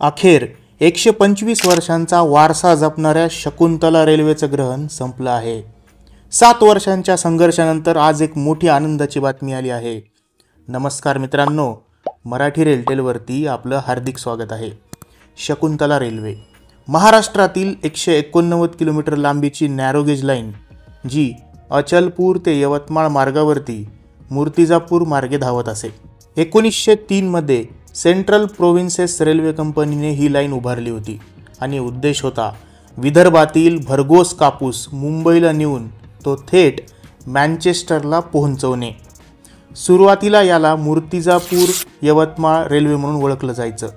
अखेर 125 वर्षांचा वारसा जपणाऱ्या शकुंतला रेल्वेचं ग्रहण संपलं आहे। 7 वर्षांच्या संघर्षानंतर आज एक मोठी आनंदाची बातमी आली आहे। नमस्कार मित्रांनो, मराठी रेलटेलवरती आपलं हार्दिक स्वागत आहे। शकुंतला रेल्वे महाराष्ट्रातील 189 किलोमीटर लांबीची नॅरो गेज लाईन जी अचलपूर ते यवतमाळ मार्गावरती मूर्तिजापूर मार्गे धावत असे। 1903 मध्ये सेंट्रल प्रोव्हिन्सेस रेल्वे कंपनीने ही लाईन उभारली होती आणि उद्देश होता विदर्भातील भरघोस कापूस मुंबईला नेऊन तो थेट मँचेस्टरला पोहोचवणे। सुरुवातीला याला मूर्तिजापूर यवतमाळ रेल्वे म्हणून ओळखलं जायचं,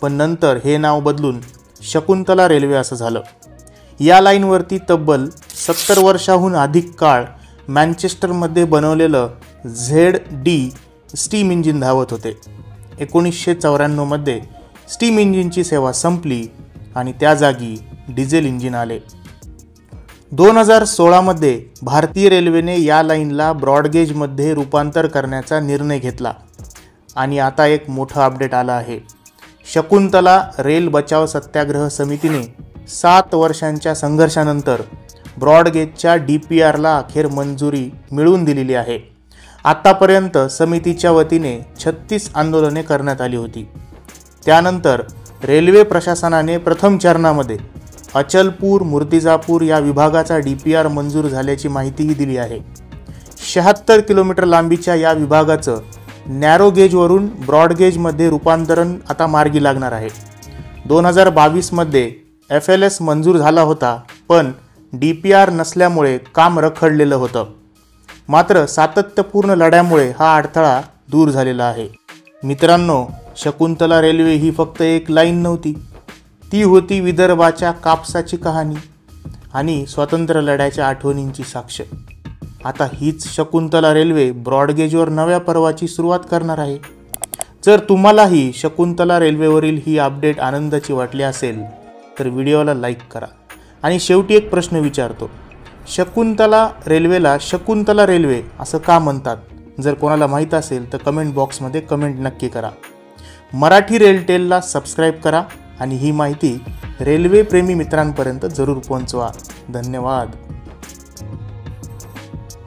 पण नंतर हे नाव बदलून शकुंतला रेल्वे असं झालं। या लाईनवरती तब्बल 70 वर्षाहून अधिक काळ मँचेस्टरमध्ये बनवलेलं ZD स्टीम इंजिन धावत होते। 1994 मध्ये स्टीम इंजिनची सेवा संपली आणि त्या जागी डिझेल इंजिन आले। 2016 मध्ये भारतीय रेल्वेने या लाईनला ब्रॉडगेजमध्ये रूपांतर करण्याचा निर्णय घेतला आणि आता एक मोठं अपडेट आलं आहे। शकुंतला रेल बचाव सत्याग्रह समितीने 7 वर्षांच्या संघर्षानंतर ब्रॉडगेजच्या DPRला अखेर मंजुरी मिळवून दिलेली आहे। आतापर्यंत समितीच्या वतीने 36 आंदोलने करण्यात आली होती। त्यानंतर रेल्वे प्रशासनाने प्रथम चरणामध्ये अचलपूर मूर्तिजापूर या विभागाचा DPR मंजूर झाल्याची माहितीही दिली आहे। 76 किलोमीटर लांबीच्या या विभागाचं नॅरो गेजवरून ब्रॉडगेजमध्ये रूपांतरण आता मार्गी लागणार आहे। 2022 मध्ये FLS मंजूर झाला होता, पण DPR नसल्यामुळे काम रखडलेलं होतं। मात्र सातत्यपूर्ण लढ्यामुळे हा अडथळा दूर झालेला आहे। मित्रांनो, शकुंतला रेल्वे ही फक्त एक लाईन नव्हती, ती होती विदर्भाच्या कापसाची कहाणी आणि स्वातंत्र्य लढ्याच्या आठवणींची साक्ष। आता हीच शकुंतला रेल्वे ब्रॉडगेजवर नव्या पर्वाची सुरुवात करणार आहे। जर तुम्हालाही शकुंतला रेल्वेवरील ही अपडेट आनंदाची वाटली असेल तर व्हिडिओला लाईक करा। आणि शेवटी एक प्रश्न विचारतो, शकुंतला रेल्वेला शकुंतला रेल्वे असं का म्हणतात? जर कोणाला माहीत असेल तर कमेंट बॉक्समध्ये कमेंट नक्की करा। मराठी रेलटेलला सबस्क्राईब करा आणि ही माहिती रेल्वे प्रेमी मित्रांपर्यंत जरूर पोहोचवा। धन्यवाद।